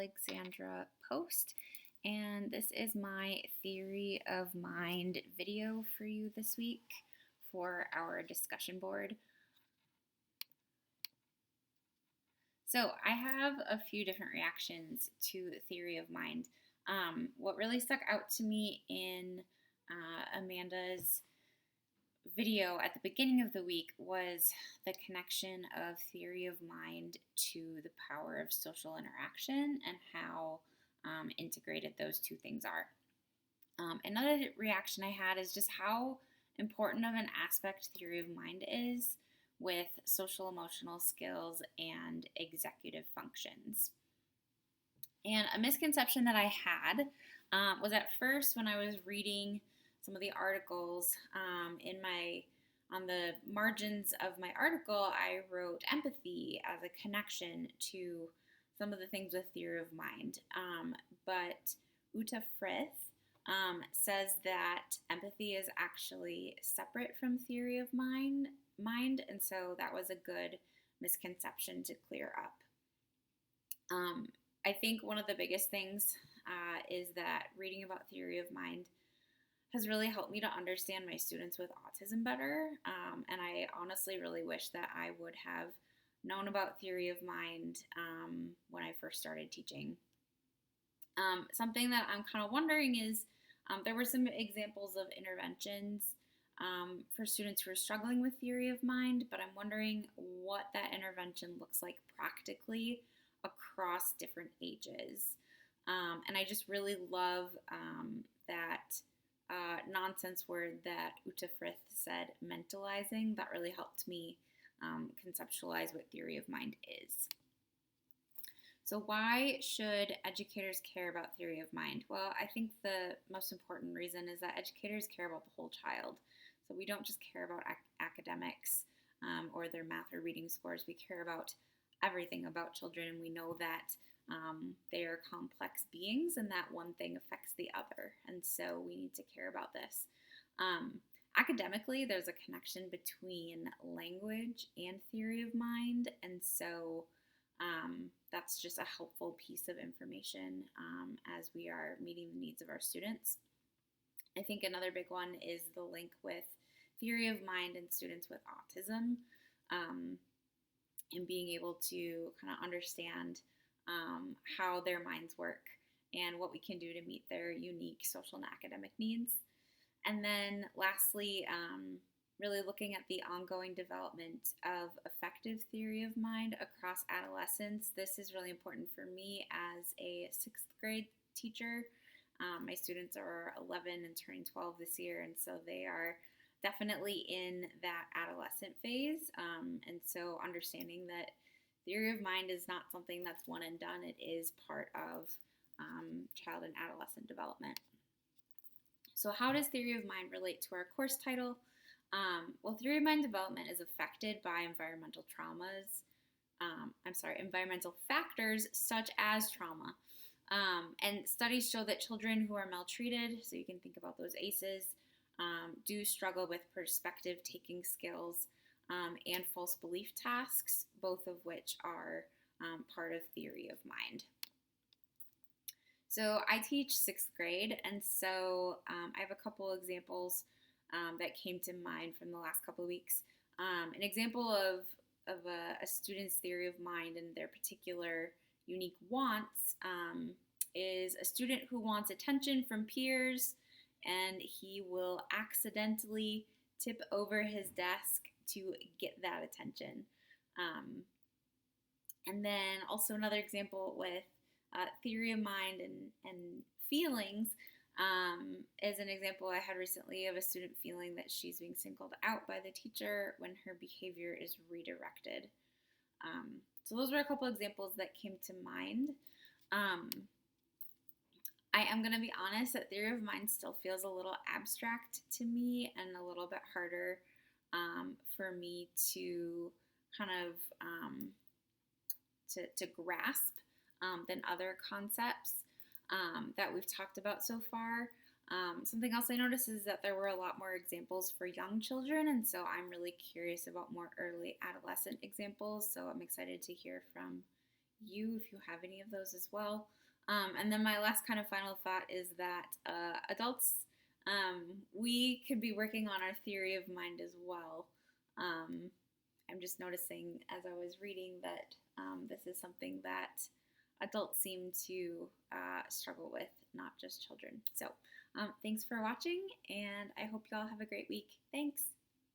Alexandra Post, and this is my theory of mind video for you this week for our discussion board. So I have a few different reactions to theory of mind. What really stuck out to me in Amanda's video at the beginning of the week was the connection of theory of mind to the power of social interaction and how integrated those two things are. Another reaction I had is just how important of an aspect theory of mind is with social emotional skills and executive functions. And a misconception that I had was at first when I was reading some of the articles on the margins of my article, I wrote empathy as a connection to some of the things with theory of mind. But Uta Frith says that empathy is actually separate from theory of mind, and so that was a good misconception to clear up. I think one of the biggest things is that reading about theory of mind has really helped me to understand my students with autism better. And I honestly really wish that I would have known about theory of mind when I first started teaching. Something that I'm kind of wondering is there were some examples of interventions for students who are struggling with theory of mind, but I'm wondering what that intervention looks like practically across different ages. And I just really love that nonsense word that Uta Frith said, mentalizing. That really helped me conceptualize what theory of mind is. So why should educators care about theory of mind? Well, I think the most important reason is that educators care about the whole child. So we don't just care about academics or their math or reading scores. We care about everything about children, and we know that they are complex beings and that one thing affects the other, and so we need to care about this. Academically, there's a connection between language and theory of mind, and so that's just a helpful piece of information as we are meeting the needs of our students. I think another big one is the link with theory of mind and students with autism, and being able to kind of understand how their minds work and what we can do to meet their unique social and academic needs. And then lastly, really looking at the ongoing development of effective theory of mind across adolescence. This is really important for me as a 6th grade teacher. My students are 11 and turning 12 this year, and so they are definitely in that adolescent phase. And so understanding that theory of mind is not something that's one and done. It is part of child and adolescent development. So how does theory of mind relate to our course title? Well, theory of mind development is affected by environmental factors such as trauma. And studies show that children who are maltreated, so you can think about those ACEs, do struggle with perspective-taking skills and false belief tasks, both of which are part of theory of mind. So I teach 6th grade, and so I have a couple examples that came to mind from the last couple of weeks. An example of a student's theory of mind and their particular unique wants is a student who wants attention from peers, and he will accidentally tip over his desk to get that attention. And then also another example with theory of mind and feelings is an example I had recently of a student feeling that she's being singled out by the teacher when her behavior is redirected. So those were a couple examples that came to mind. I am going to be honest that theory of mind still feels a little abstract to me and a little bit harder for me to kind of to grasp than other concepts that we've talked about so far. Something else I noticed is that there were a lot more examples for young children, and so I'm really curious about more early adolescent examples, so I'm excited to hear from you if you have any of those as well. And then my last kind of final thought is that adults, we could be working on our theory of mind as well. Um, I'm just noticing as I was reading that this is something that adults seem to struggle with, not just children. So thanks for watching, and I hope you all have a great week. Thanks.